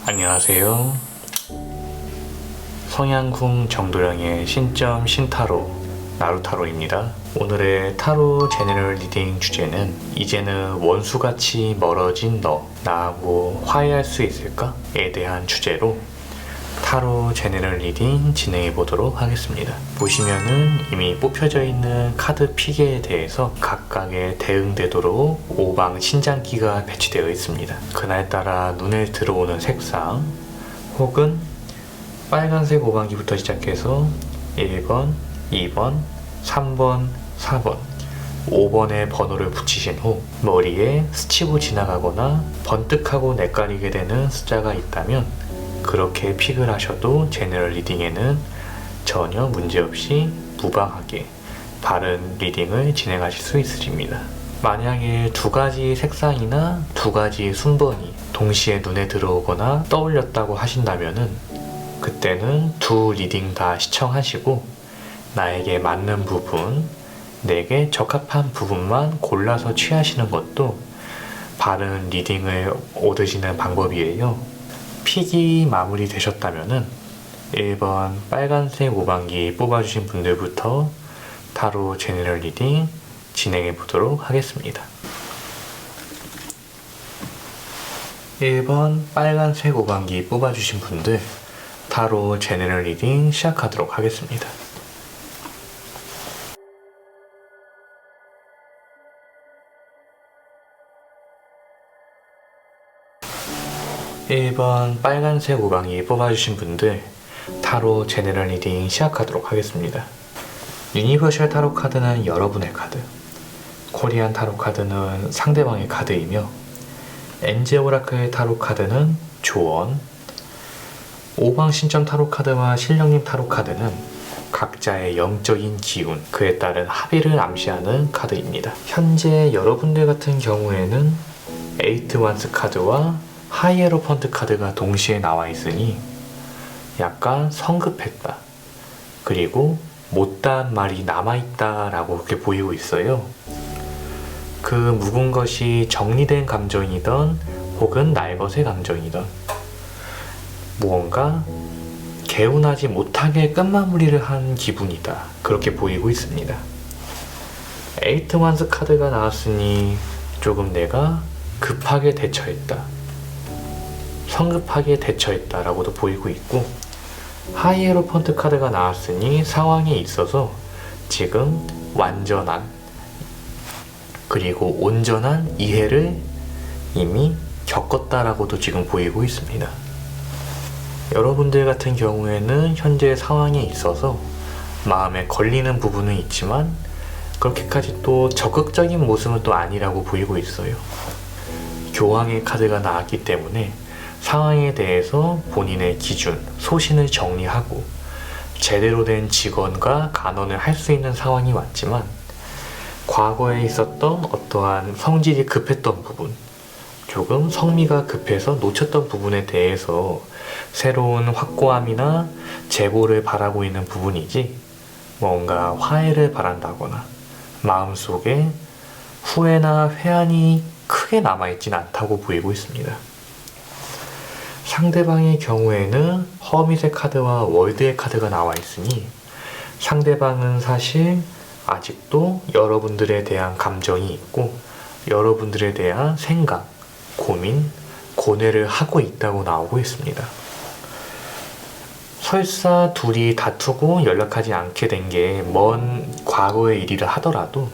안녕하세요. 성향궁 정도령의 신점 신타로 나루타로입니다. 오늘의 타로 제너럴 리딩 주제는 이제는 원수같이 멀어진 너, 나하고 화해할 수 있을까? 에 대한 주제로 타로 제너럴 리딩 진행해 보도록 하겠습니다. 보시면은 이미 뽑혀져 있는 카드 픽에 대해서 각각의 대응되도록 오방 신장기가 배치되어 있습니다. 그날따라 눈에 들어오는 색상 혹은 빨간색 오방기부터 시작해서 1번, 2번, 3번, 4번 5번의 번호를 붙이신 후 머리에 스치고 지나가거나 번뜩하고 낯가리게 되는 숫자가 있다면 그렇게 픽을 하셔도 제너럴 리딩에는 전혀 문제없이 무방하게 바른 리딩을 진행하실 수 있으십니다. 만약에 두 가지 색상이나 두 가지 순번이 동시에 눈에 들어오거나 떠올렸다고 하신다면은 그때는 두 리딩 다 시청하시고 나에게 맞는 부분, 내게 적합한 부분만 골라서 취하시는 것도 바른 리딩을 얻으시는 방법이에요. 픽이 마무리되셨다면은 1번 빨간색 오방기 뽑아주신 분들부터 타로 제너럴 리딩 진행해 보도록 하겠습니다. 1번 빨간색 오방기 뽑아주신 분들 타로 제너럴 리딩 시작하도록 하겠습니다. 1번 빨간색 오방이 뽑아주신 분들 타로 제너럴 리딩 시작하도록 하겠습니다. 유니버셜 타로 카드는 여러분의 카드, 코리안 타로 카드는 상대방의 카드이며 엔젤 오라클 타로 카드는 조언, 오방 신점 타로 카드와 신령님 타로 카드는 각자의 영적인 기운, 그에 따른 합의를 암시하는 카드입니다. 현재 여러분들 같은 경우에는 에이트 완스 카드와 하이에로펀트 카드가 동시에 나와 있으니 약간 성급했다, 그리고 못다한 말이 남아있다 라고 그렇게 보이고 있어요. 그 묵은 것이 정리된 감정이던 혹은 날것의 감정이던 무언가 개운하지 못하게 끝마무리를 한 기분이다, 그렇게 보이고 있습니다. 에이트 완스 카드가 나왔으니 조금 내가 급하게 대처했다, 성급하게 대처했다 라고도 보이고 있고, 하이에로펀트 카드가 나왔으니 상황에 있어서 지금 완전한 그리고 온전한 이해를 이미 겪었다 라고도 지금 보이고 있습니다. 여러분들 같은 경우에는 현재 상황에 있어서 마음에 걸리는 부분은 있지만 그렇게까지 또 적극적인 모습은 또 아니라고 보이고 있어요. 교황의 카드가 나왔기 때문에 상황에 대해서 본인의 기준, 소신을 정리하고 제대로 된 직원과 간언을 할 수 있는 상황이 왔지만 과거에 있었던 어떠한 성질이 급했던 부분, 조금 성미가 급해서 놓쳤던 부분에 대해서 새로운 확고함이나 제고를 바라고 있는 부분이지 뭔가 화해를 바란다거나 마음속에 후회나 회한이 크게 남아있진 않다고 보이고 있습니다. 상대방의 경우에는 허밋의 카드와 월드의 카드가 나와 있으니 상대방은 사실 아직도 여러분들에 대한 감정이 있고 여러분들에 대한 생각, 고민, 고뇌를 하고 있다고 나오고 있습니다. 설사 둘이 다투고 연락하지 않게 된 게 먼 과거의 일이라 하더라도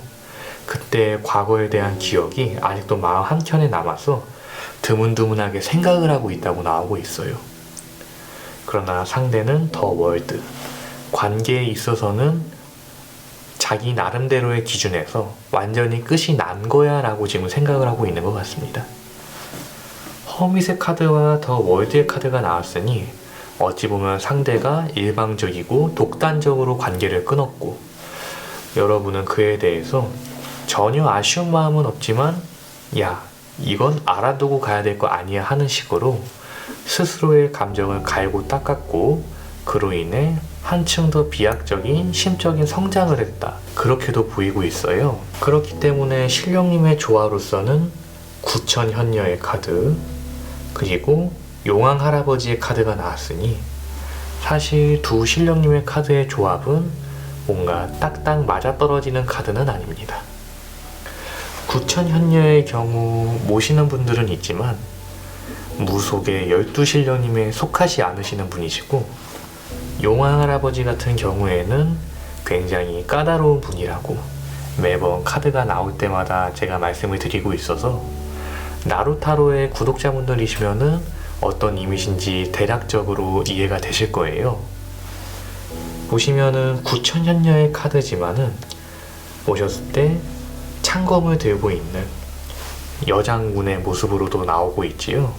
그때 과거에 대한 기억이 아직도 마음 한켠에 남아서 드문드문하게 생각을 하고 있다고 나오고 있어요. 그러나 상대는 더 월드, 관계에 있어서는 자기 나름대로의 기준에서 완전히 끝이 난 거야 라고 지금 생각을 하고 있는 것 같습니다. 허밋의 카드와 더 월드의 카드가 나왔으니 어찌 보면 상대가 일방적이고 독단적으로 관계를 끊었고 여러분은 그에 대해서 전혀 아쉬운 마음은 없지만 야, 이건 알아두고 가야 될 거 아니야 하는 식으로 스스로의 감정을 갈고 닦았고 그로 인해 한층 더 비약적인 심적인 성장을 했다. 그렇게도 보이고 있어요. 그렇기 때문에 신령님의 조화로서는 구천현녀의 카드 그리고 용왕 할아버지의 카드가 나왔으니 사실 두 신령님의 카드의 조합은 뭔가 딱딱 맞아떨어지는 카드는 아닙니다. 구천현녀의 경우 모시는 분들은 있지만 무속의 12신령님에 속하지 않으시는 분이시고 용왕 할아버지 같은 경우에는 굉장히 까다로운 분이라고 매번 카드가 나올 때마다 제가 말씀을 드리고 있어서 나루타로의 구독자분들이시면은 어떤 이미지인지 대략적으로 이해가 되실 거예요. 보시면은 구천현녀의 카드지만은 보셨을 때 창검을 들고 있는 여장군의 모습으로도 나오고 있지요.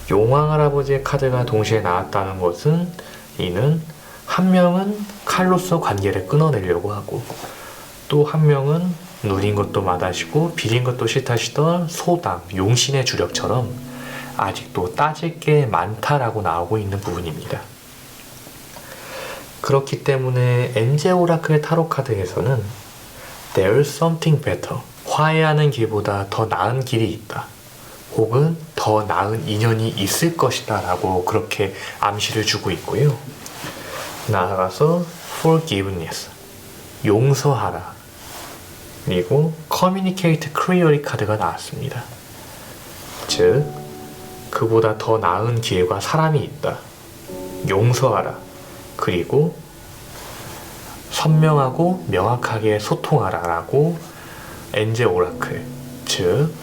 용왕 할아버지의 카드가 동시에 나왔다는 것은 이는 한 명은 칼로서 관계를 끊어내려고 하고 또 한 명은 누린 것도 맛아시고 비린 것도 싫다시던 소당, 용신의 주력처럼 아직도 따질 게 많다라고 나오고 있는 부분입니다. 그렇기 때문에 엔젤 오라클 타로 카드에서는 There's something better. 화해하는 길보다 더 나은 길이 있다. 혹은 더 나은 인연이 있을 것이다 라고 그렇게 암시를 주고 있고요. 나아가서 Forgiveness. 용서하라. 그리고 Communicate Clearly 카드가 나왔습니다. 즉 그보다 더 나은 길과 사람이 있다. 용서하라. 그리고 선명하고 명확하게 소통하라 라고 엔젤 오라클, 즉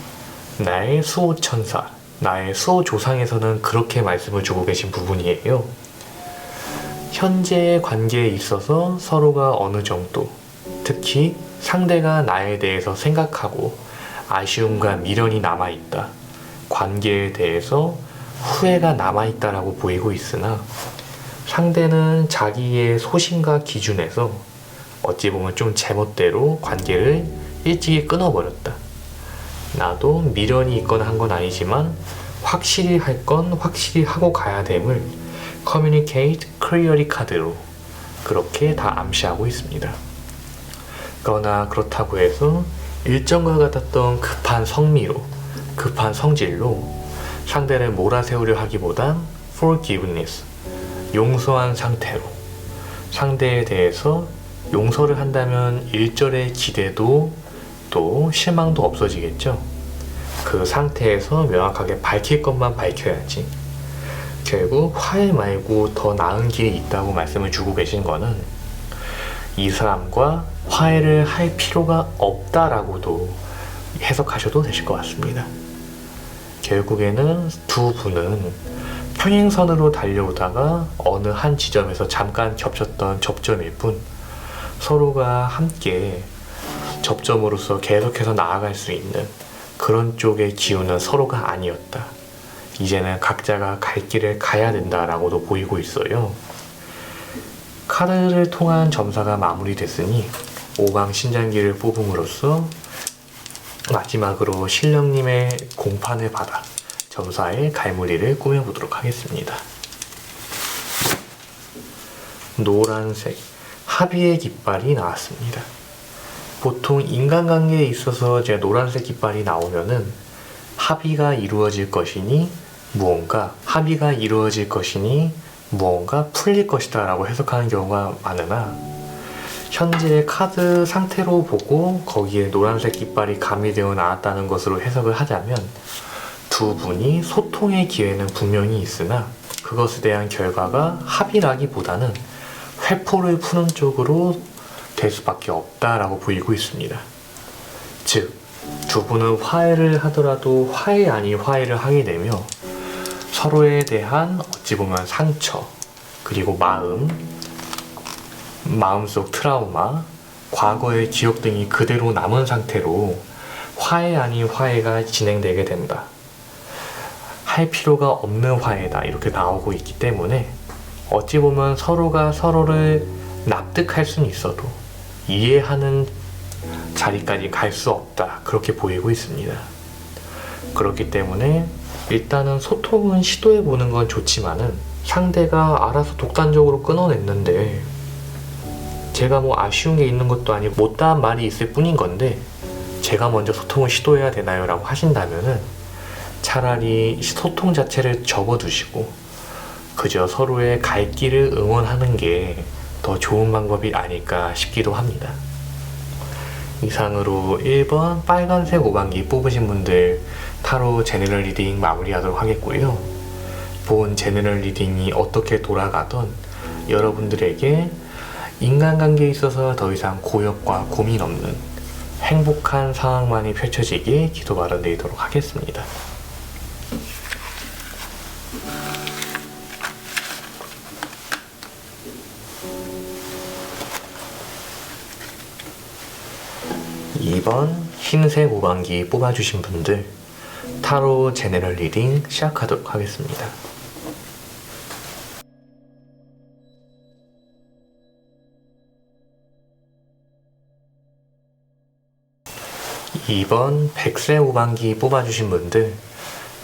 나의 수호천사, 나의 수호조상에서는 그렇게 말씀을 주고 계신 부분이에요. 현재의 관계에 있어서 서로가 어느 정도, 특히 상대가 나에 대해서 생각하고 아쉬움과 미련이 남아있다. 관계에 대해서 후회가 남아있다라고 보이고 있으나 상대는 자기의 소신과 기준에서 어찌 보면 좀 제멋대로 관계를 일찍이 끊어버렸다. 나도 미련이 있거나 한 건 아니지만 확실히 할 건 확실히 하고 가야 됨을 Communicate Clearly 카드로 그렇게 다 암시하고 있습니다. 그러나 그렇다고 해서 일정과 같았던 급한 성미로 급한 성질로 상대를 몰아세우려 하기보단 Forgiveness, 용서한 상태로 상대에 대해서 용서를 한다면 일절의 기대도 또 실망도 없어지겠죠. 그 상태에서 명확하게 밝힐 것만 밝혀야지. 결국 화해 말고 더 나은 길이 있다고 말씀을 주고 계신 거는 이 사람과 화해를 할 필요가 없다라고도 해석하셔도 되실 것 같습니다. 결국에는 두 분은 평행선으로 달려오다가 어느 한 지점에서 잠깐 겹쳤던 접점일 뿐 서로가 함께 접점으로서 계속해서 나아갈 수 있는 그런 쪽의 기운은 서로가 아니었다. 이제는 각자가 갈 길을 가야 된다라고도 보이고 있어요. 카드를 통한 점사가 마무리됐으니 오방신장기를 뽑음으로써 마지막으로 신령님의 공판을 받아 점사의 갈무리를 꾸며보도록 하겠습니다. 노란색 합의의 깃발이 나왔습니다. 보통 인간관계에 있어서 이제 노란색 깃발이 나오면은 합의가 이루어질 것이니 무언가 합의가 이루어질 것이니 무언가 풀릴 것이다 라고 해석하는 경우가 많으나 현재 카드 상태로 보고 거기에 노란색 깃발이 가미되어 나왔다는 것으로 해석을 하자면 두 분이 소통의 기회는 분명히 있으나 그것에 대한 결과가 합의라기보다는 회포를 푸는 쪽으로 될 수밖에 없다라고 보이고 있습니다. 즉, 두 분은 화해를 하더라도 화해 아닌 화해를 하게 되며 서로에 대한 어찌 보면 상처, 그리고 마음속 트라우마, 과거의 기억 등이 그대로 남은 상태로 화해 아닌 화해가 진행되게 된다. 할 필요가 없는 화해다. 이렇게 나오고 있기 때문에 어찌 보면 서로가 서로를 납득할 수는 있어도 이해하는 자리까지 갈 수 없다. 그렇게 보이고 있습니다. 그렇기 때문에 일단은 소통은 시도해보는 건 좋지만은 상대가 알아서 독단적으로 끊어냈는데 제가 뭐 아쉬운 게 있는 것도 아니고 못다한 말이 있을 뿐인 건데 제가 먼저 소통을 시도해야 되나요? 라고 하신다면은 차라리 소통 자체를 접어두시고 그저 서로의 갈 길을 응원하는 게 더 좋은 방법이 아닐까 싶기도 합니다. 이상으로 1번 빨간색 오방기 뽑으신 분들 타로 제너럴 리딩 마무리하도록 하겠고요. 본 제너럴 리딩이 어떻게 돌아가던 여러분들에게 인간관계에 있어서 더 이상 고역과 고민 없는 행복한 상황만이 펼쳐지길 기도 바라드리도록 하겠습니다. 이번 흰색 오방기 뽑아주신 분들 타로 제너럴 리딩 시작하도록 하겠습니다. 2번 백색 오방기 뽑아주신 분들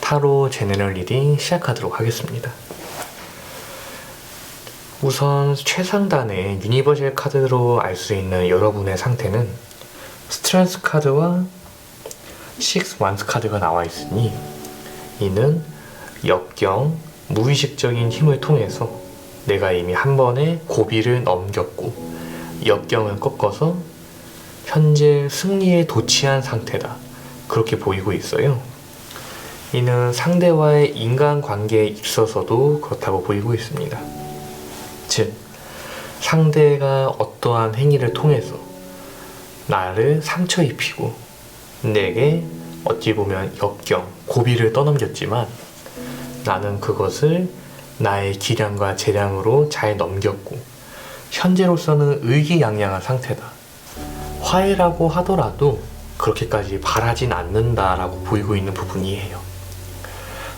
타로 제너럴 리딩 시작하도록 하겠습니다. 우선 최상단의 유니버셜 카드로 알 수 있는 여러분의 상태는 스트렝스 카드와 식스 완스 카드가 나와 있으니 이는 역경, 무의식적인 힘을 통해서 내가 이미 한 번의 고비를 넘겼고 역경을 꺾어서 현재 승리에 도취한 상태다. 그렇게 보이고 있어요. 이는 상대와의 인간관계에 있어서도 그렇다고 보이고 있습니다. 즉, 상대가 어떠한 행위를 통해서 나를 상처 입히고 내게 어찌 보면 역경, 고비를 떠넘겼지만 나는 그것을 나의 기량과 재량으로 잘 넘겼고 현재로서는 의기양양한 상태다. 화해라고 하더라도 그렇게까지 바라진 않는다라고 보이고 있는 부분이에요.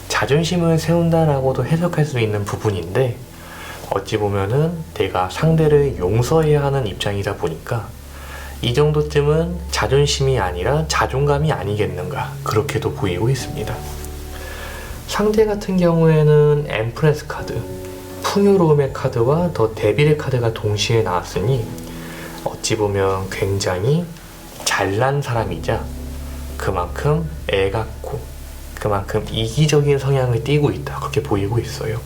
자존심을 세운다라고도 해석할 수 있는 부분인데 어찌 보면은 내가 상대를 용서해야 하는 입장이다 보니까 이 정도쯤은 자존심이 아니라 자존감이 아니겠는가 그렇게도 보이고 있습니다. 상대 같은 경우에는 엠프레스 카드, 풍요로움의 카드와 더 데빌의 카드가 동시에 나왔으니 어찌 보면 굉장히 잘난 사람이자 그만큼 애갖고 그만큼 이기적인 성향을 띠고 있다 그렇게 보이고 있어요.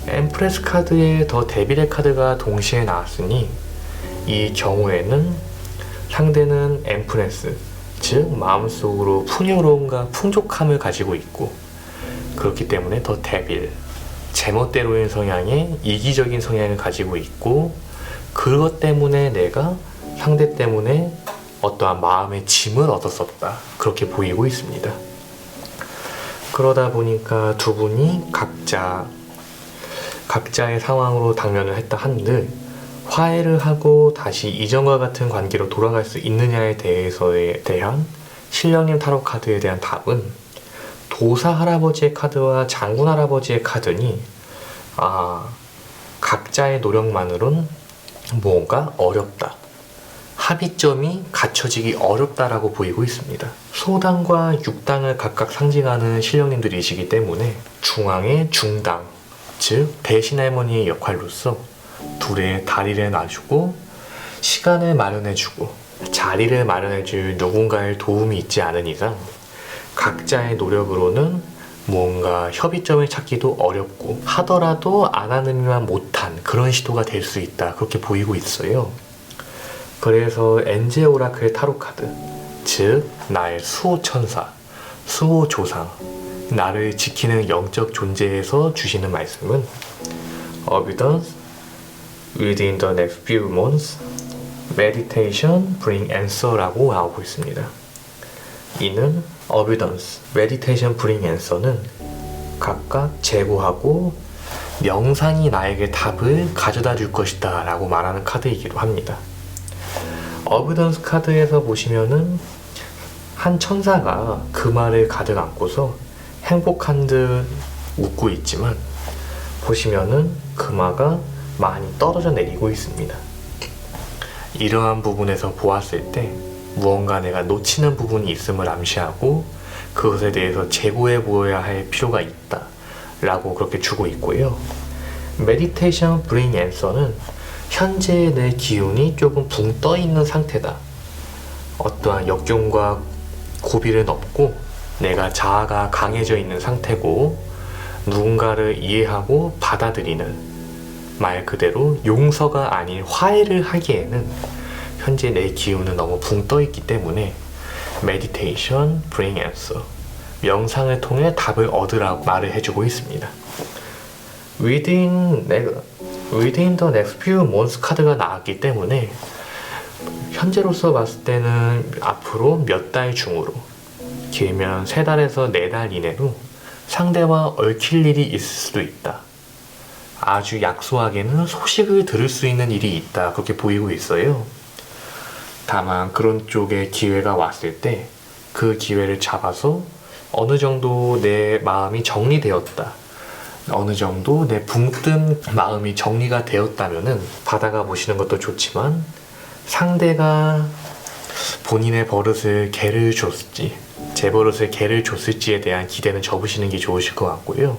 엠프레스 카드에 더 데빌의 카드가 동시에 나왔으니 이 경우에는 상대는 엠프레스, 즉 마음속으로 풍요로움과 풍족함을 가지고 있고 그렇기 때문에 더 데빌, 제멋대로인 성향의 이기적인 성향을 가지고 있고 그것 때문에 내가 상대 때문에 어떠한 마음의 짐을 얻었었다 그렇게 보이고 있습니다. 그러다 보니까 두 분이 각자의 상황으로 당면을 했다 한들 화해를 하고 다시 이전과 같은 관계로 돌아갈 수 있느냐에 대한 신령님 타로 카드에 대한 답은 도사 할아버지의 카드와 장군 할아버지의 카드니 각자의 노력만으론 뭔가 어렵다. 합의점이 갖춰지기 어렵다라고 보이고 있습니다. 소당과 육당을 각각 상징하는 신령님들이시기 때문에 중앙의 중당, 즉 대신할머니의 역할로서 둘의 다리를 놔주고 시간을 마련해주고 자리를 마련해줄 누군가의 도움이 있지 않은 이상 각자의 노력으로는 무언가 협의점을 찾기도 어렵고 하더라도 안 하느니만 못한 그런 시도가 될 수 있다, 그렇게 보이고 있어요. 그래서 엔젤 오라클 타로 카드, 즉 나의 수호 천사, 수호 조상, 나를 지키는 영적 존재에서 주시는 말씀은 Evidence within the next few months, meditation bring answer라고 나오고 있습니다. 이는 evidence, meditation bring answer는 각각 제보하고 명상이 나에게 답을 가져다 줄 것이다 라고 말하는 카드이기도 합니다. evidence 카드에서 보시면은 한 천사가 그 말을 가득 안고서 행복한 듯 웃고 있지만 보시면은 금화가 많이 떨어져 내리고 있습니다. 이러한 부분에서 보았을 때 무언가 내가 놓치는 부분이 있음을 암시하고 그것에 대해서 제보해 보여야 할 필요가 있다 라고 그렇게 주고 있고요. Meditation Bring Answer는 현재의 내 기운이 조금 붕 떠 있는 상태다. 어떠한 역경과 고비는 없고 내가 자아가 강해져 있는 상태고 누군가를 이해하고 받아들이는, 말 그대로 용서가 아닌 화해를 하기에는 현재 내 기운은 너무 붕 떠 있기 때문에 Meditation Bring Answer, 명상을 통해 답을 얻으라고 말을 해주고 있습니다. Within the next few months 카드가 나왔기 때문에 현재로서 봤을 때는 앞으로 몇 달 중으로, 길면 3달에서 4달 이내로 상대와 얽힐 일이 있을 수도 있다. 아주 약소하게는 소식을 들을 수 있는 일이 있다, 그렇게 보이고 있어요. 다만 그런 쪽에 기회가 왔을 때 그 기회를 잡아서 어느 정도 내 마음이 정리되었다, 어느 정도 내 붕뜬 마음이 정리가 되었다면은 받아가 보시는 것도 좋지만 상대가 본인의 버릇을 개를 줬을지, 제 버릇을 개를 줬을지에 대한 기대는 접으시는 게 좋으실 것 같고요.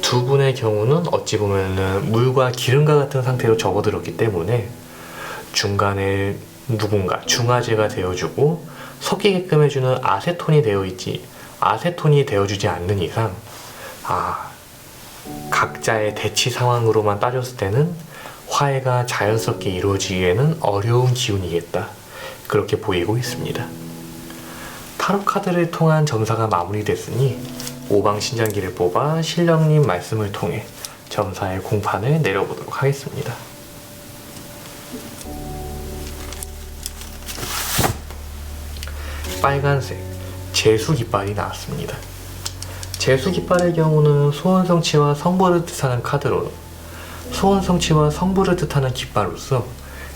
두 분의 경우는 어찌 보면은 물과 기름과 같은 상태로 접어들었기 때문에 중간에 누군가 중화제가 되어주고 섞이게끔 해주는 아세톤이 되어있지, 아세톤이 되어주지 않는 이상 각자의 대치 상황으로만 따졌을 때는 화해가 자연스럽게 이루어지기에는 어려운 기운이겠다, 그렇게 보이고 있습니다. 타로 카드를 통한 점사가 마무리됐으니 오방신장기를 뽑아 신령님 말씀을 통해 점사의 공판을 내려보도록 하겠습니다. 빨간색 재수깃발이 나왔습니다. 재수깃발의 경우는 소원성취와 성불을 뜻하는 카드로, 소원성취와 성불을 뜻하는 깃발로서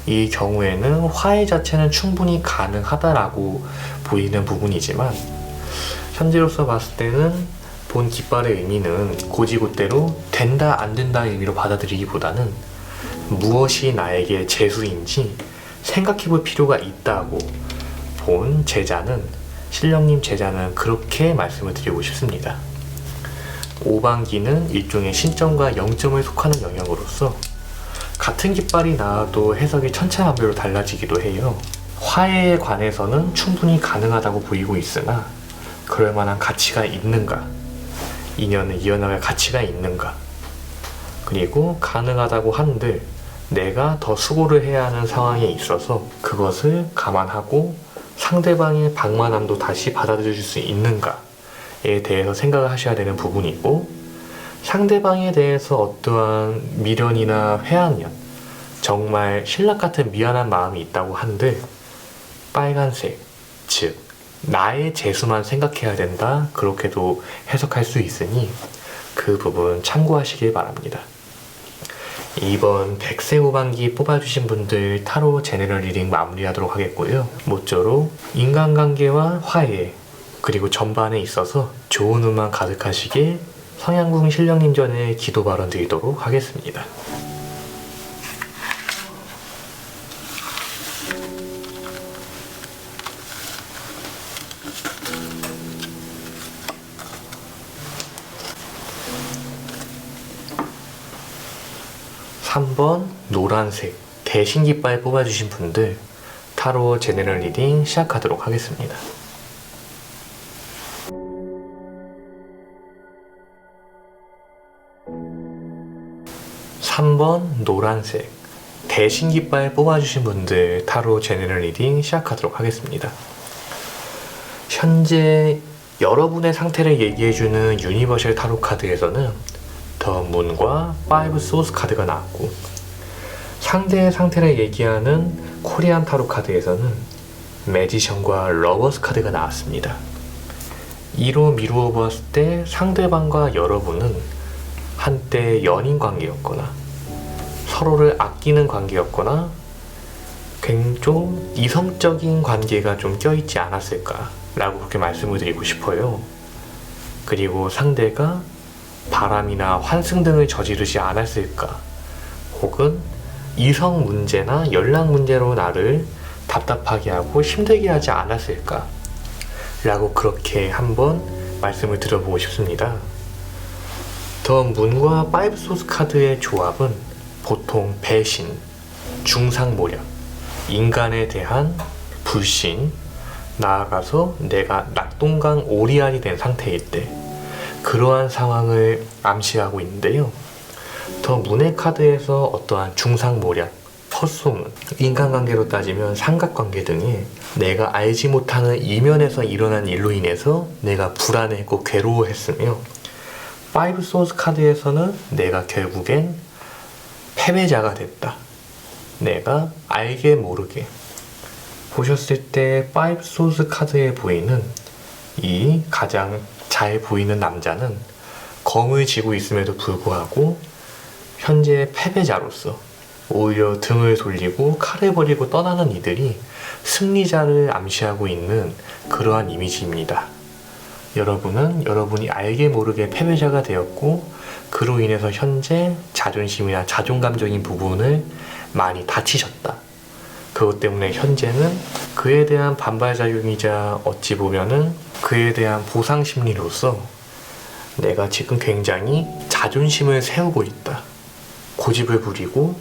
이 경우에는 화해 자체는 충분히 가능하다라고 보이는 부분이지만 현재로서 봤을 때는 본 깃발의 의미는 고지고대로 된다 안 된다의 의미로 받아들이기보다는 무엇이 나에게 재수인지 생각해 볼 필요가 있다고 본 제자는, 신령님 제자는 그렇게 말씀을 드리고 싶습니다. 오방기는 일종의 신점과 영점을 속하는 영역으로서 같은 깃발이 나와도 해석이 천차만별로 달라지기도 해요. 화해에 관해서는 충분히 가능하다고 보이고 있으나 그럴 만한 가치가 있는가, 인연을 이어나갈 가치가 있는가, 그리고 가능하다고 한들 내가 더 수고를 해야 하는 상황에 있어서 그것을 감안하고 상대방의 방만함도 다시 받아들일 수 있는가에 대해서 생각을 하셔야 되는 부분이고, 상대방에 대해서 어떠한 미련이나 회한면, 정말 신락 같은 미안한 마음이 있다고 한들 빨간색, 즉 나의 재수만 생각해야 된다, 그렇게도 해석할 수 있으니 그 부분 참고하시길 바랍니다. 이번 백색 오방기 뽑아주신 분들 타로 제너럴 리딩 마무리하도록 하겠고요. 모쪼록 인간관계와 화해 그리고 전반에 있어서 좋은 운만 가득하시길 성향궁 신령님 전에 기도 발언 드리도록 하겠습니다. 삼 번 노란색 대신깃발 뽑아주신 분들 타로 제너럴 리딩 시작하도록 하겠습니다. 3번 노란색. 대신 깃발 뽑아주신 분들 타로 제너럴 리딩 시작하도록 하겠습니다. 현재 여러분의 상태를 얘기해주는 유니버셜 타로 카드에서는 더 문과 5 소스 카드가 나왔고, 상대의 상태를 얘기하는 코리안 타로 카드에서는 매지션과 러버스 카드가 나왔습니다. 이로 미루어 보았을 때 상대방과 여러분은 한때 연인 관계였거나 서로를 아끼는 관계였거나 좀 이성적인 관계가 좀 껴있지 않았을까 라고 그렇게 말씀을 드리고 싶어요. 그리고 상대가 바람이나 환승 등을 저지르지 않았을까, 혹은 이성 문제나 연락 문제로 나를 답답하게 하고 힘들게 하지 않았을까 라고 그렇게 한번 말씀을 드려보고 싶습니다. 더 문과 5 소스 카드의 조합은 보통 배신, 중상모략, 인간에 대한 불신, 나아가서 내가 낙동강 오리알이 된 상태일 때 그러한 상황을 암시하고 있는데요. 더 문의 카드에서 어떠한 중상모략, 헛소문, 인간관계로 따지면 삼각관계 등의 내가 알지 못하는 이면에서 일어난 일로 인해서 내가 불안했고 괴로워했으며, 5 소스 카드에서는 내가 결국엔 패배자가 됐다. 내가 알게 모르게. 보셨을 때 5 소스 카드에 보이는 이 가장 잘 보이는 남자는 검을 쥐고 있음에도 불구하고 현재 패배자로서 오히려 등을 돌리고 칼을 버리고 떠나는 이들이 승리자를 암시하고 있는 그러한 이미지입니다. 여러분은 여러분이 알게 모르게 패배자가 되었고, 그로 인해서 현재 자존심이나 자존감적인 부분을 많이 다치셨다. 그것 때문에 현재는 그에 대한 반발작용이자 어찌 보면은 그에 대한 보상 심리로서 내가 지금 굉장히 자존심을 세우고 있다. 고집을 부리고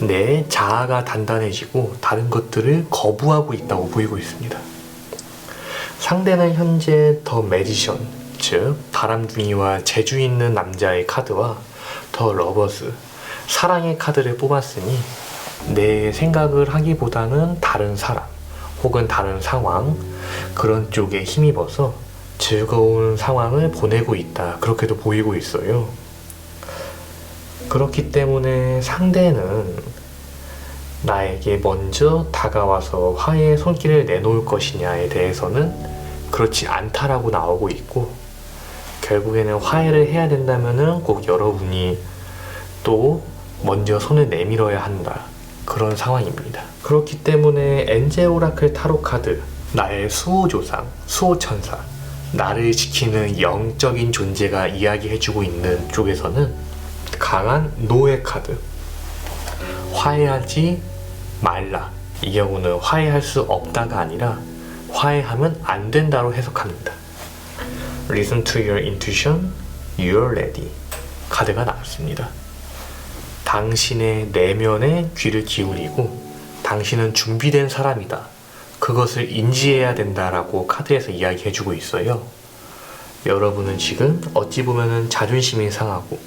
내 자아가 단단해지고 다른 것들을 거부하고 있다고 보이고 있습니다. 상대는 현재 더 매지션, 즉 바람둥이와 재주 있는 남자의 카드와 더 러버스, 사랑의 카드를 뽑았으니 내 생각을 하기보다는 다른 사람 혹은 다른 상황, 그런 쪽에 힘입어서 즐거운 상황을 보내고 있다, 그렇게도 보이고 있어요. 그렇기 때문에 상대는 나에게 먼저 다가와서 화해의 손길을 내놓을 것이냐에 대해서는 그렇지 않다라고 나오고 있고, 결국에는 화해를 해야 된다면은 꼭 여러분이 또 먼저 손을 내밀어야 한다, 그런 상황입니다. 그렇기 때문에 엔젤 오라클 타로 카드, 나의 수호조상, 수호천사, 나를 지키는 영적인 존재가 이야기해주고 있는 쪽에서는 강한 노의 카드, 화해하지 말라. 이 경우는 화해할 수 없다가 아니라 화해하면 안 된다로 해석합니다. Listen to your intuition, you're ready. 카드가 나왔습니다. 당신의 내면에 귀를 기울이고 당신은 준비된 사람이다, 그것을 인지해야 된다라고 카드에서 이야기해주고 있어요. 여러분은 지금 어찌 보면은 자존심이 상하고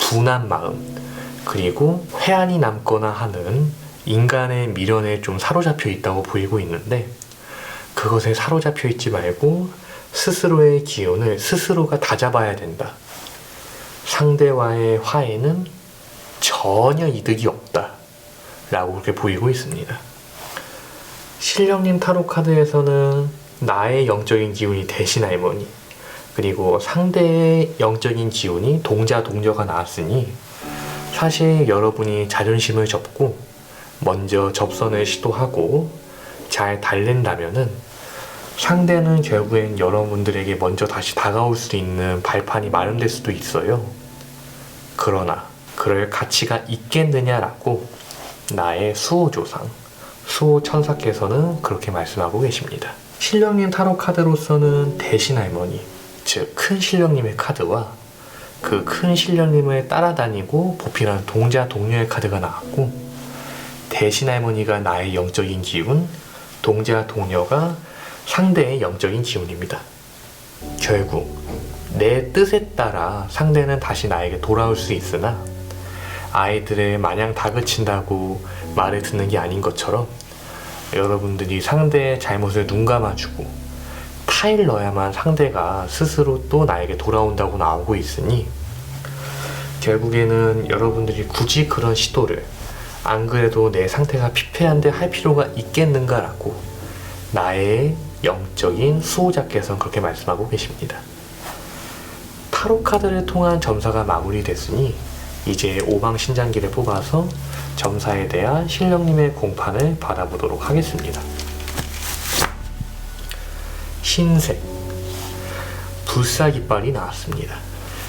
분한 마음, 그리고 회한이 남거나 하는 인간의 미련에 좀 사로잡혀 있다고 보이고 있는데, 그것에 사로잡혀 있지 말고 스스로의 기운을 스스로가 다잡아야 된다. 상대와의 화해는 전혀 이득이 없다 라고 그렇게 보이고 있습니다. 신령님 타로 카드에서는 나의 영적인 기운이 대신 할머니, 그리고 상대의 영적인 기운이 동자 동녀가 나왔으니, 사실 여러분이 자존심을 접고 먼저 접선을 시도하고 잘 달랜다면은 상대는 결국엔 여러분들에게 먼저 다시 다가올 수 있는 발판이 마련될 수도 있어요. 그러나 그럴 가치가 있겠느냐라고 나의 수호조상, 수호천사께서는 그렇게 말씀하고 계십니다. 신령님 타로 카드로서는 대신 할머니, 즉 큰 신령님의 카드와 그 큰 신령님을 따라다니고 보필하는 동자 동녀의 카드가 나왔고, 대신 할머니가 나의 영적인 기운, 동자 동녀가 상대의 영적인 기운입니다. 결국 내 뜻에 따라 상대는 다시 나에게 돌아올 수 있으나 아이들을 마냥 다그친다고 말을 듣는 게 아닌 것처럼 여러분들이 상대의 잘못을 눈감아주고 타일 넣어야만 상대가 스스로 또 나에게 돌아온다고 나오고 있으니 결국에는 여러분들이 굳이 그런 시도를 안 그래도 내 상태가 피폐한데 할 필요가 있겠는가라고 나의 영적인 수호자께서는 그렇게 말씀하고 계십니다. 타로 카드를 통한 점사가 마무리됐으니 이제 오방신장기를 뽑아서 점사에 대한 신령님의 공판을 받아보도록 하겠습니다. 흰색 불사깃발이 나왔습니다.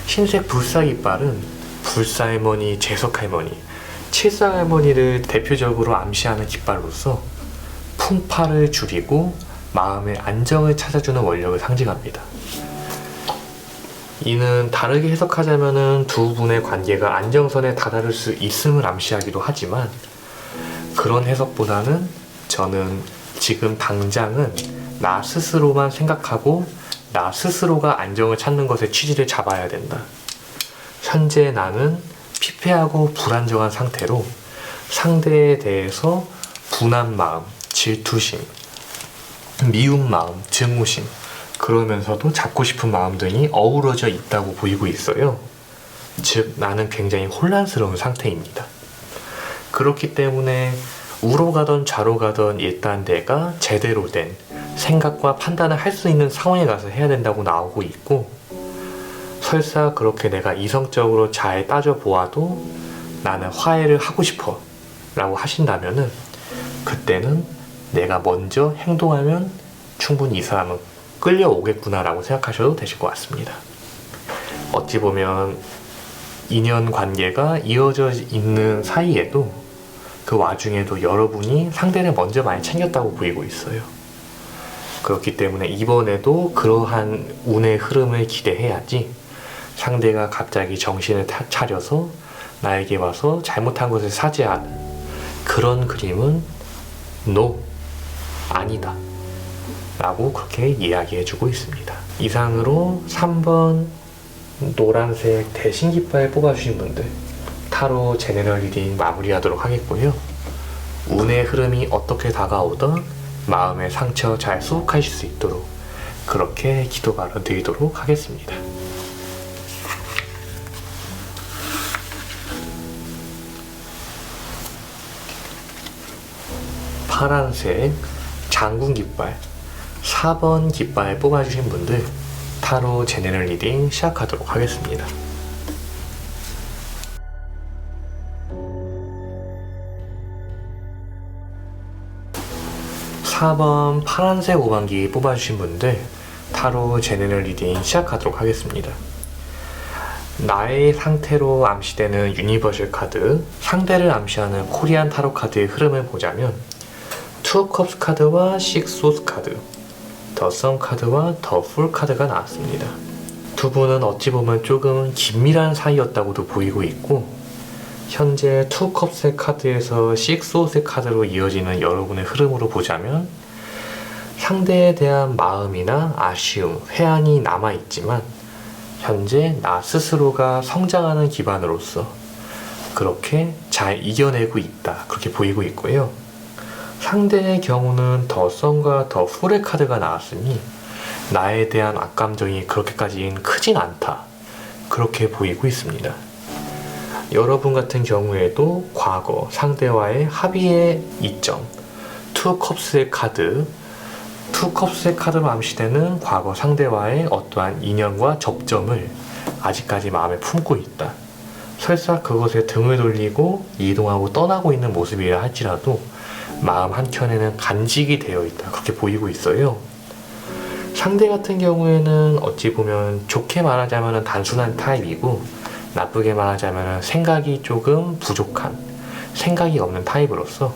흰색 불사깃발은 불사할머니, 재석할머니, 칠사할머니를 대표적으로 암시하는 깃발로서 풍파를 줄이고 마음의 안정을 찾아주는 원력을 상징합니다. 이는 다르게 해석하자면 두 분의 관계가 안정선에 다다를 수 있음을 암시하기도 하지만 그런 해석보다는 저는 지금 당장은 나 스스로만 생각하고 나 스스로가 안정을 찾는 것에 취지를 잡아야 된다. 현재 나는 피폐하고 불안정한 상태로 상대에 대해서 분한 마음, 질투심, 미운 마음, 증오심 그러면서도 잡고 싶은 마음 등이 어우러져 있다고 보이고 있어요. 즉 나는 굉장히 혼란스러운 상태입니다. 그렇기 때문에 우로 가던 좌로 가던 일단 내가 제대로 된 생각과 판단을 할 수 있는 상황에 가서 해야 된다고 나오고 있고 설사 그렇게 내가 이성적으로 잘 따져보아도 나는 화해를 하고 싶어 라고 하신다면은 그때는 내가 먼저 행동하면 충분히 이 사람은 끌려오겠구나 라고 생각하셔도 되실 것 같습니다. 어찌 보면 인연 관계가 이어져 있는 사이에도 그 와중에도 여러분이 상대를 먼저 많이 챙겼다고 보이고 있어요. 그렇기 때문에 이번에도 그러한 운의 흐름을 기대해야지 상대가 갑자기 정신을 차려서 나에게 와서 잘못한 것을 사죄하는 그런 그림은 NO, 아니다 라고 그렇게 이야기해주고 있습니다. 이상으로 3번 노란색 대신깃발 뽑아주신 분들 타로 제네럴 리딩 마무리하도록 하겠고요. 운의 흐름이 어떻게 다가오던 마음의 상처 잘 수복하실 수 있도록 그렇게 기도 바로 드리도록 하겠습니다. 파란색 장군 깃발 4번 깃발 뽑아주신 분들 타로 제네럴 리딩 시작하도록 하겠습니다. (4번) 파란색 오반기 뽑아주신 분들 타로 제네럴 리딩 시작하도록 하겠습니다. 나의 상태로 암시되는 유니버셜 카드, 상대를 암시하는 코리안 타로 카드의 흐름을 보자면 투 컵스 카드와 식스 소스 카드, 더 선 카드와 더 풀 카드가 나왔습니다. 두 분은 어찌 보면 조금 긴밀한 사이였다고도 보이고 있고 현재 투 컵스의 카드에서 식스 소스의 카드로 이어지는 여러분의 흐름으로 보자면 상대에 대한 마음이나 아쉬움, 회한이 남아있지만 현재 나 스스로가 성장하는 기반으로서 그렇게 잘 이겨내고 있다 그렇게 보이고 있고요. 상대의 경우는 더 선과 더 풀의 카드가 나왔으니 나에 대한 악감정이 그렇게까지는 크진 않다 그렇게 보이고 있습니다. 여러분 같은 경우에도 과거 상대와의 합의의 이점 투 컵스의 카드, 투 컵스의 카드로 암시되는 과거 상대와의 어떠한 인연과 접점을 아직까지 마음에 품고 있다. 설사 그것에 등을 돌리고 이동하고 떠나고 있는 모습이라 할지라도 마음 한켠에는 간직이 되어 있다 그렇게 보이고 있어요. 상대 같은 경우에는 어찌 보면 좋게 말하자면 단순한 타입이고 나쁘게 말하자면 생각이 조금 부족한, 생각이 없는 타입으로서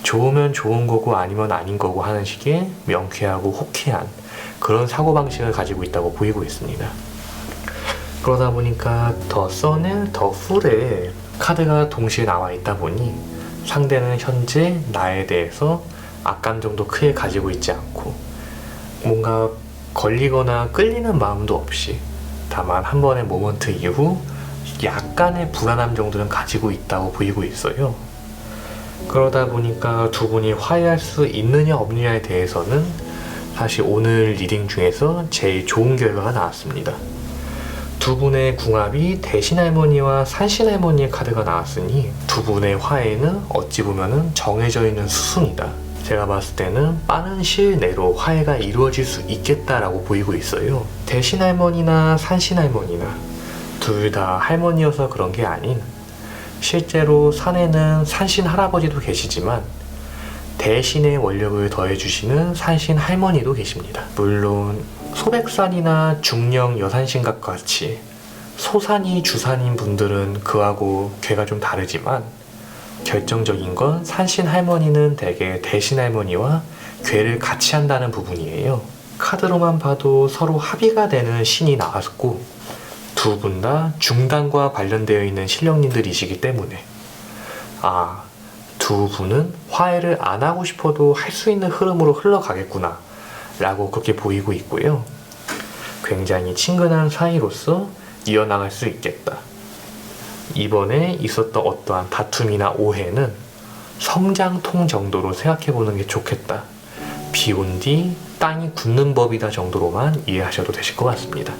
좋으면 좋은 거고 아니면 아닌 거고 하는 식의 명쾌하고 호쾌한 그런 사고방식을 가지고 있다고 보이고 있습니다. 그러다 보니까 더 선에 더 풀에 카드가 동시에 나와 있다 보니 상대는 현재 나에 대해서 악감정도 크게 가지고 있지 않고 뭔가 걸리거나 끌리는 마음도 없이 다만 한 번의 모먼트 이후 약간의 불안함 정도는 가지고 있다고 보이고 있어요. 그러다 보니까 두 분이 화해할 수 있느냐 없느냐에 대해서는 사실 오늘 리딩 중에서 제일 좋은 결과가 나왔습니다. 두 분의 궁합이 대신할머니와 산신할머니의 카드가 나왔으니 두 분의 화해는 어찌 보면 정해져 있는 수순이다. 제가 봤을 때는 빠른 시일 내로 화해가 이루어질 수 있겠다라고 보이고 있어요. 대신할머니나 산신할머니나 둘 다 할머니여서 그런 게 아닌, 실제로 산에는 산신 할아버지도 계시지만 대신의 원력을 더해주시는 산신 할머니도 계십니다. 물론 소백산이나 중령 여산신과 같이 소산이 주산인 분들은 그하고 궤가 좀 다르지만, 결정적인 건 산신 할머니는 대개 대신 할머니와 궤를 같이 한다는 부분이에요. 카드로만 봐도 서로 합의가 되는 신이 나왔고, 두 분 다 중단과 관련되어 있는 신령님들이시기 때문에 두 분은 화해를 안 하고 싶어도 할 수 있는 흐름으로 흘러가겠구나 라고 그렇게 보이고 있고요. 굉장히 친근한 사이로서 이어나갈 수 있겠다. 이번에 있었던 어떠한 다툼이나 오해는 성장통 정도로 생각해보는 게 좋겠다. 비온 뒤 땅이 굳는 법이다 정도로만 이해하셔도 되실 것 같습니다.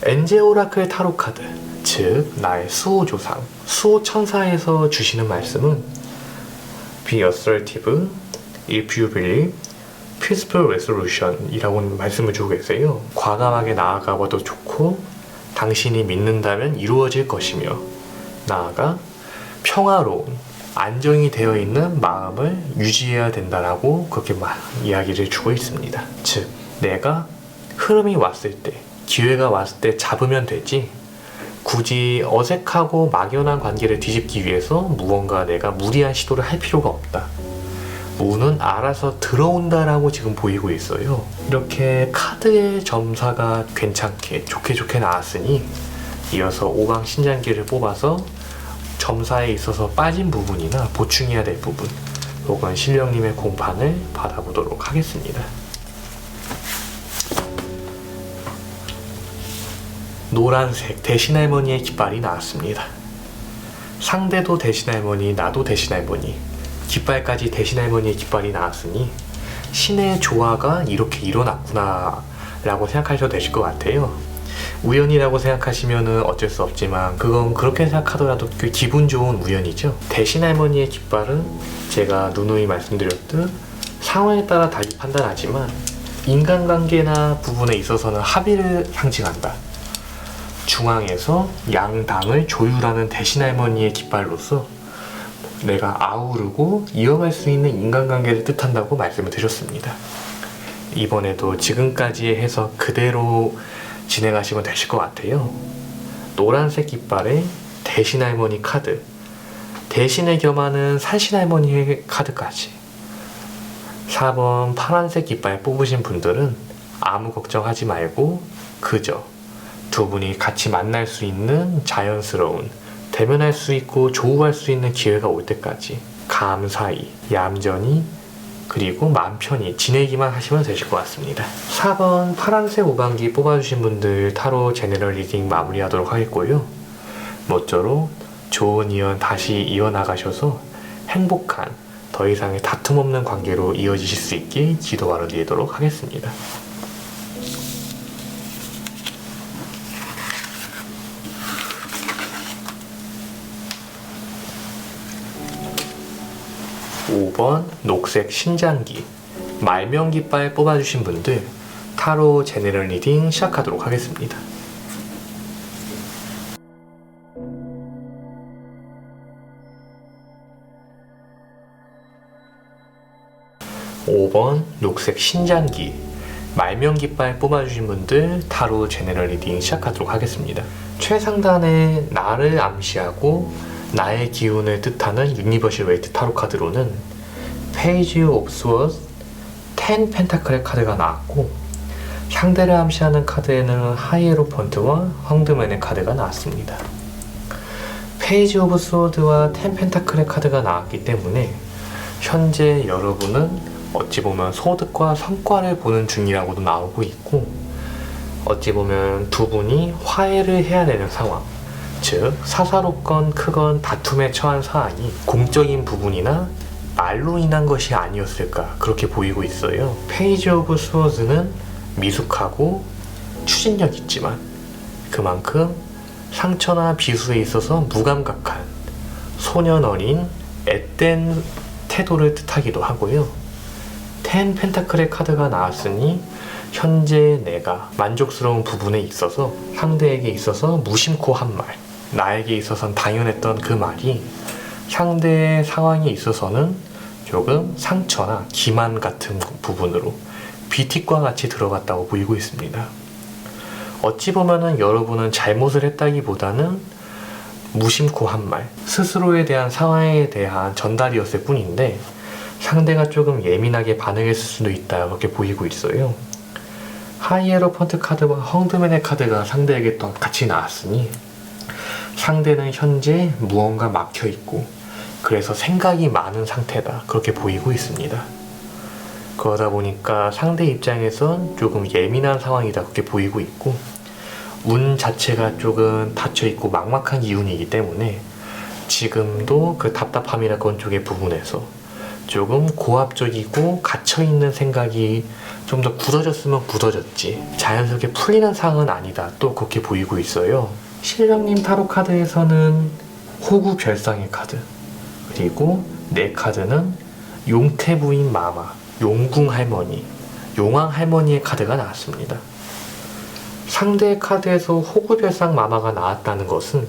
엔젤 오라클 타로 카드, 즉 나의 수호조상, 수호천사에서 주시는 말씀은 Be assertive, if you believe, peaceful resolution 이라고 말씀을 주고 계세요. 과감하게 나아가봐도 좋고, 당신이 믿는다면 이루어질 것이며, 나아가 평화로운, 안정이 되어 있는 마음을 유지해야 된다라고 그렇게 이야기를 주고 있습니다. 즉, 내가 흐름이 왔을 때, 기회가 왔을 때 잡으면 되지, 굳이 어색하고 막연한 관계를 뒤집기 위해서 무언가 내가 무리한 시도를 할 필요가 없다. 운은 알아서 들어온다라고 지금 보이고 있어요. 이렇게 카드의 점사가 괜찮게 좋게 나왔으니 이어서 5강 신장기를 뽑아서 점사에 있어서 빠진 부분이나 보충해야 될 부분, 혹은 신령님의 공판을 받아보도록 하겠습니다. 노란색 대신할머니의 깃발이 나왔습니다. 상대도 대신할머니, 나도 대신할머니, 깃발까지 대신할머니의 깃발이 나왔으니 신의 조화가 이렇게 일어났구나 라고 생각하셔도 되실 것 같아요. 우연이라고 생각하시면 어쩔 수 없지만 그건 그렇게 생각하더라도 기분 좋은 우연이죠. 대신할머니의 깃발은 제가 누누이 말씀드렸듯 상황에 따라 달리 판단하지만 인간관계나 부분에 있어서는 합의를 상징한다. 중앙에서 양당을 조율하는 대신할머니의 깃발로서 내가 아우르고 이어갈 수 있는 인간관계를 뜻한다고 말씀을 드렸습니다. 이번에도 지금까지의 해석 그대로 진행하시면 되실 것 같아요. 노란색 깃발에 대신할머니 카드, 대신을 겸하는 산신할머니의 카드까지. 4번 파란색 깃발 뽑으신 분들은 아무 걱정하지 말고 그저 두 분이 같이 만날 수 있는 자연스러운, 대면할 수 있고 조우할 수 있는 기회가 올 때까지 감사히, 얌전히, 그리고 마음 편히 지내기만 하시면 되실 것 같습니다. 4번 파란색 5반기 뽑아주신 분들 타로 제너럴 리딩 마무리하도록 하겠고요. 모쪼록 좋은 인연 다시 이어나가셔서 행복한, 더 이상의 다툼 없는 관계로 이어지실 수 있게 기도하러 드리도록 하겠습니다. (5번) 녹색 신장기 말명깃발 뽑아주신 분들 타로 제너럴 리딩 시작하도록 하겠습니다. (5번) 녹색 신장기 말명깃발 뽑아주신 분들 타로 제너럴 리딩 시작하도록 하겠습니다. 최상단에 나를 암시하고 나의 기운을 뜻하는 유니버셜 웨이트 타로 카드로는 페이지 오브 스워드 10 펜타클의 카드가 나왔고, 상대를 암시하는 카드에는 하이에로펀트와 황드맨의 카드가 나왔습니다. 페이지 오브 스워드와 10 펜타클의 카드가 나왔기 때문에 현재 여러분은 어찌 보면 소득과 성과를 보는 중이라고도 나오고 있고, 어찌 보면 두 분이 화해를 해야 되는 상황, 즉 사사롭건 크건 다툼에 처한 사안이 공적인 부분이나 말로 인한 것이 아니었을까 그렇게 보이고 있어요. 페이지 오브 스워즈는 미숙하고 추진력 있지만 그만큼 상처나 비수에 있어서 무감각한 소년 어린 앳된 태도를 뜻하기도 하고요. 10 펜타클의 카드가 나왔으니 현재 내가 만족스러운 부분에 있어서 상대에게 있어서 무심코 한 말, 나에게 있어서는 당연했던 그 말이 상대의 상황에 있어서는 조금 상처나 기만 같은 부분으로 비틱과 같이 들어갔다고 보이고 있습니다. 어찌 보면은 여러분은 잘못을 했다기보다는 무심코 한 말, 스스로에 대한 상황에 대한 전달이었을 뿐인데 상대가 조금 예민하게 반응했을 수도 있다 그렇게 보이고 있어요. 하이에로펀트 카드와 헝드맨의 카드가 상대에게 또 같이 나왔으니 상대는 현재 무언가 막혀있고 그래서 생각이 많은 상태다 그렇게 보이고 있습니다. 그러다 보니까 상대 입장에선 조금 예민한 상황이다 그렇게 보이고 있고 운 자체가 조금 닫혀있고 막막한 기운이기 때문에 지금도 그 답답함이나 그런 쪽의 부분에서 조금 고압적이고 갇혀있는 생각이 좀 더 굳어졌으면 굳어졌지 자연스럽게 풀리는 상황은 아니다 또 그렇게 보이고 있어요. 신령님 타로 카드에서는 호구 별상의 카드, 그리고 내 카드는 용태부인 마마, 용궁 할머니, 용왕 할머니의 카드가 나왔습니다. 상대의 카드에서 호구 별상 마마가 나왔다는 것은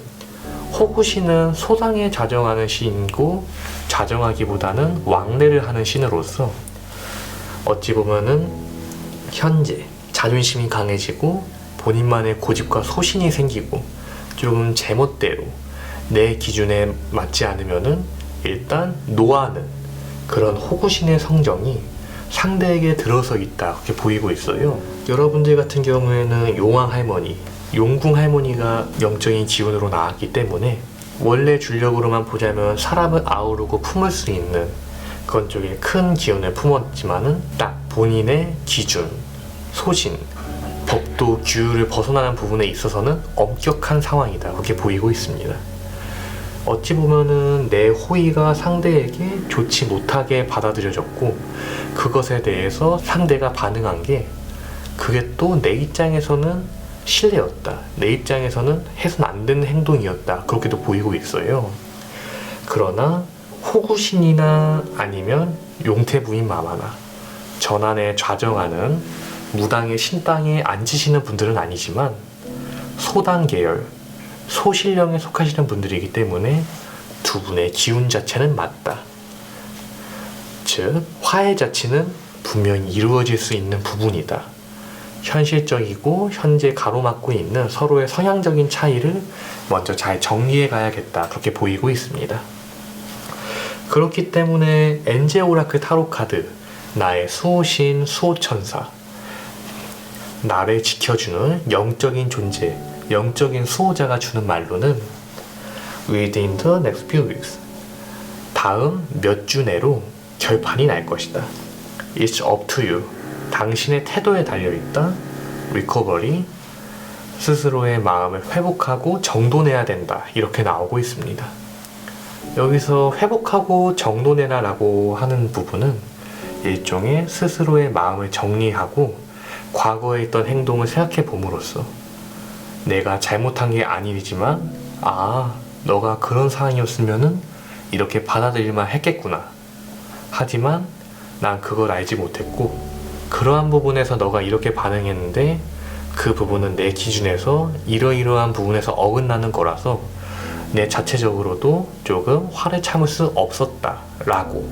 호구신은 소상에 좌정하는 신이고 좌정하기보다는 왕래를 하는 신으로서 어찌 보면은 현재 자존심이 강해지고 본인만의 고집과 소신이 생기고 조금 제멋대로 내 기준에 맞지 않으면은 일단 노하는 그런 호구신의 성정이 상대에게 들어서 있다 그렇게 보이고 있어요. 여러분들 같은 경우에는 용왕 할머니, 용궁 할머니가 영적인 기운으로 나왔기 때문에 원래 줄력으로만 보자면 사람을 아우르고 품을 수 있는 그런 쪽에 큰 기운을 품었지만은 딱 본인의 기준, 소신, 법도 규율을 벗어나는 부분에 있어서는 엄격한 상황이다 그렇게 보이고 있습니다. 어찌 보면은 내 호의가 상대에게 좋지 못하게 받아들여졌고 그것에 대해서 상대가 반응한 게 그게 또 내 입장에서는 실례였다, 내 입장에서는 해서는 안 되는 행동이었다 그렇게도 보이고 있어요. 그러나 호구신이나 아니면 용태부인 마마나 전환에 좌정하는 무당의 신당에 앉으시는 분들은 아니지만 소당 계열, 소신령에 속하시는 분들이기 때문에 두 분의 기운 자체는 맞다. 즉 화해 자체는 분명히 이루어질 수 있는 부분이다. 현실적이고 현재 가로막고 있는 서로의 성향적인 차이를 먼저 잘 정리해 가야겠다 그렇게 보이고 있습니다. 그렇기 때문에 엔젤 오라클 타로 카드, 나의 수호신 수호천사, 나를 지켜주는 영적인 존재, 영적인 수호자가 주는 말로는 Within the next few weeks, 다음 몇 주 내로 결판이 날 것이다. It's up to you, 당신의 태도에 달려있다. Recovery, 스스로의 마음을 회복하고 정돈해야 된다 이렇게 나오고 있습니다. 여기서 회복하고 정돈해라 라고 하는 부분은 일종의 스스로의 마음을 정리하고 과거에 있던 행동을 생각해 봄으로써 내가 잘못한 게 아니지만 너가 그런 상황이었으면은 이렇게 받아들일만 했겠구나. 하지만 난 그걸 알지 못했고 그러한 부분에서 너가 이렇게 반응했는데 그 부분은 내 기준에서 이러이러한 부분에서 어긋나는 거라서 내 자체적으로도 조금 화를 참을 수 없었다 라고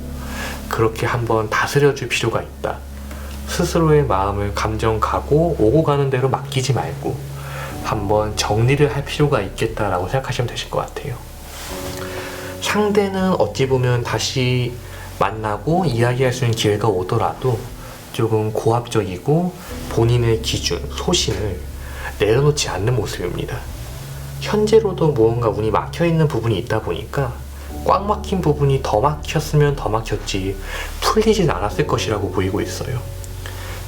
그렇게 한번 다스려줄 필요가 있다. 스스로의 마음을 감정 가고 오고 가는 대로 맡기지 말고 한번 정리를 할 필요가 있겠다라고 생각하시면 되실 것 같아요. 상대는 어찌 보면 다시 만나고 이야기할 수 있는 기회가 오더라도 조금 고압적이고 본인의 기준, 소신을 내려놓지 않는 모습입니다. 현재로도 무언가 운이 막혀있는 부분이 있다 보니까 꽉 막힌 부분이 더 막혔으면 더 막혔지 풀리진 않았을 것이라고 보이고 있어요.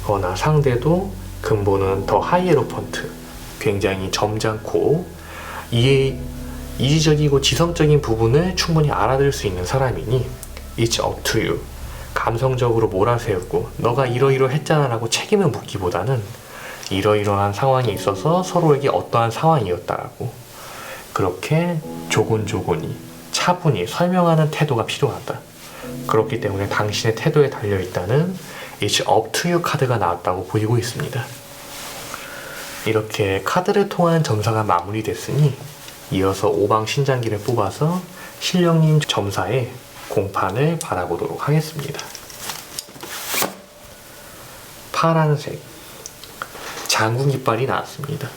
그러나 상대도 근본은 더 하이에로펀트, 굉장히 점잖고 이지적이고 지성적인 부분을 충분히 알아들을 수 있는 사람이니 It's up to you. 감성적으로 몰아세우고 너가 이러이러 했잖아 라고 책임을 묻기보다는 이러이러한 상황이 있어서 서로에게 어떠한 상황이었다라고 그렇게 조곤조곤히 차분히 설명하는 태도가 필요하다. 그렇기 때문에 당신의 태도에 달려있다는 It's up to you 카드가 나왔다고 보이고 있습니다. 이렇게 카드를 통한 점사가 마무리됐으니 이어서 5방 신장기를 뽑아서 신령님 점사에 공판을 받아보도록 하겠습니다. 파란색 장군 깃발이 나왔습니다.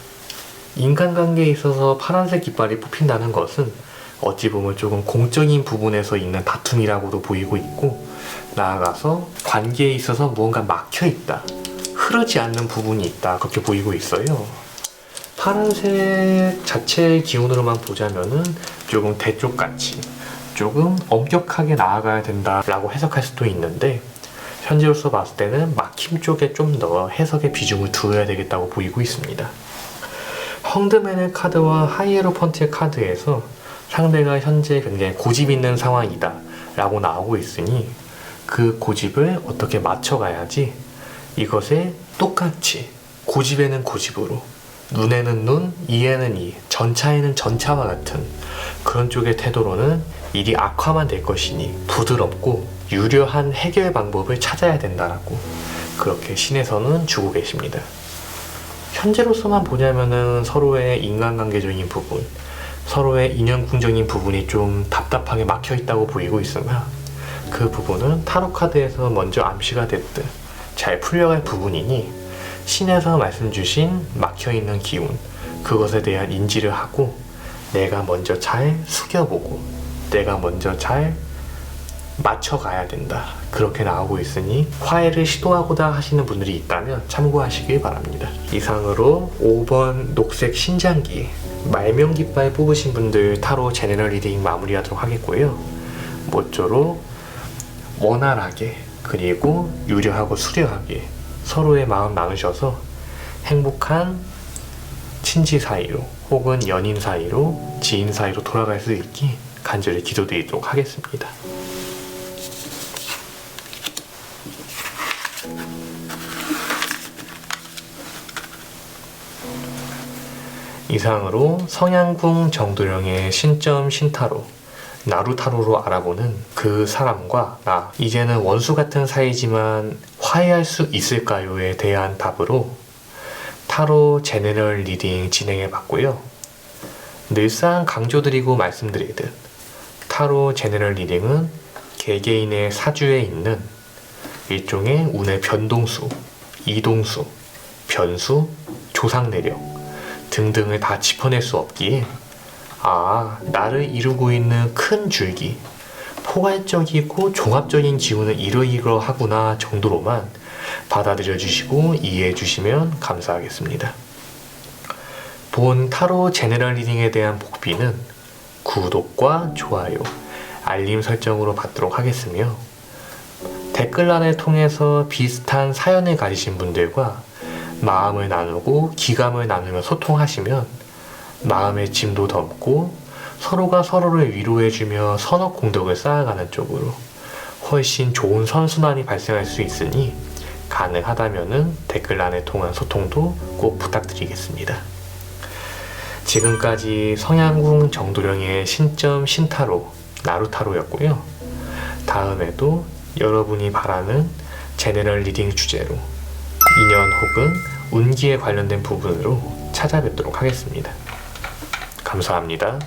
인간관계에 있어서 파란색 깃발이 뽑힌다는 것은 어찌 보면 조금 공적인 부분에서 있는 다툼이라고도 보이고 있고, 나아가서 관계에 있어서 무언가 막혀있다, 흐르지 않는 부분이 있다, 그렇게 보이고 있어요. 파란색 자체의 기운으로만 보자면은 조금 대쪽같이 조금 엄격하게 나아가야 된다라고 해석할 수도 있는데, 현재로서 봤을 때는 막힘 쪽에 좀 더 해석의 비중을 두어야 되겠다고 보이고 있습니다. 헝드맨의 카드와 하이에로펀트의 카드에서 상대가 현재 굉장히 고집 있는 상황이다 라고 나오고 있으니 그 고집을 어떻게 맞춰가야지 이것에 똑같이 고집에는 고집으로, 눈에는 눈, 이에는 이, 전차에는 전차와 같은 그런 쪽의 태도로는 일이 악화만 될 것이니 부드럽고 유려한 해결 방법을 찾아야 된다라고 그렇게 신에서는 주고 계십니다. 현재로서만 보자면은 서로의 인간관계적인 부분, 서로의 인연궁적인 부분이 좀 답답하게 막혀있다고 보이고 있으나 그 부분은 타로 카드에서 먼저 암시가 됐듯 잘 풀려갈 부분이니 신에서 말씀 주신 막혀있는 기운, 그것에 대한 인지를 하고 내가 먼저 잘 숙여보고 내가 먼저 잘 맞춰가야 된다, 그렇게 나오고 있으니 화해를 시도하고자 하시는 분들이 있다면 참고하시길 바랍니다. 이상으로 5번 녹색 신장기 말명깃발 뽑으신 분들 타로 제너럴 리딩 마무리하도록 하겠고요. 모쪼록 원활하게 그리고 유려하고 수려하게 서로의 마음 나누셔서 행복한 친지 사이로 혹은 연인 사이로 지인 사이로 돌아갈 수 있기 간절히 기도드리도록 하겠습니다. 이상으로 성향궁 정도령의 신점 신타로 나루타로로 알아보는 그 사람과 나, 이제는 원수 같은 사이지만 화해할 수 있을까요에 대한 답으로 타로 제너럴 리딩 진행해 봤고요. 늘상 강조드리고 말씀드리듯 타로 제너럴 리딩은 개개인의 사주에 있는 일종의 운의 변동수, 이동수, 변수, 조상 내력 등등을 다 짚어낼 수 없기에 나를 이루고 있는 큰 줄기, 포괄적이고 종합적인 기운을 이러이러하구나 정도로만 받아들여 주시고 이해해 주시면 감사하겠습니다. 본 타로 제너럴 리딩에 대한 복비는 구독과 좋아요, 알림 설정으로 받도록 하겠으며 댓글란을 통해서 비슷한 사연을 가지신 분들과 마음을 나누고 기감을 나누며 소통하시면 마음의 짐도 덮고 서로가 서로를 위로해주며 선업 공덕을 쌓아가는 쪽으로 훨씬 좋은 선순환이 발생할 수 있으니 가능하다면은 댓글란을 통한 소통도 꼭 부탁드리겠습니다. 지금까지 성향궁 정도령의 신점 신타로 나루타로였고요. 다음에도 여러분이 바라는 제너럴 리딩 주제로 인연 혹은 운기에 관련된 부분으로 찾아뵙도록 하겠습니다. 감사합니다.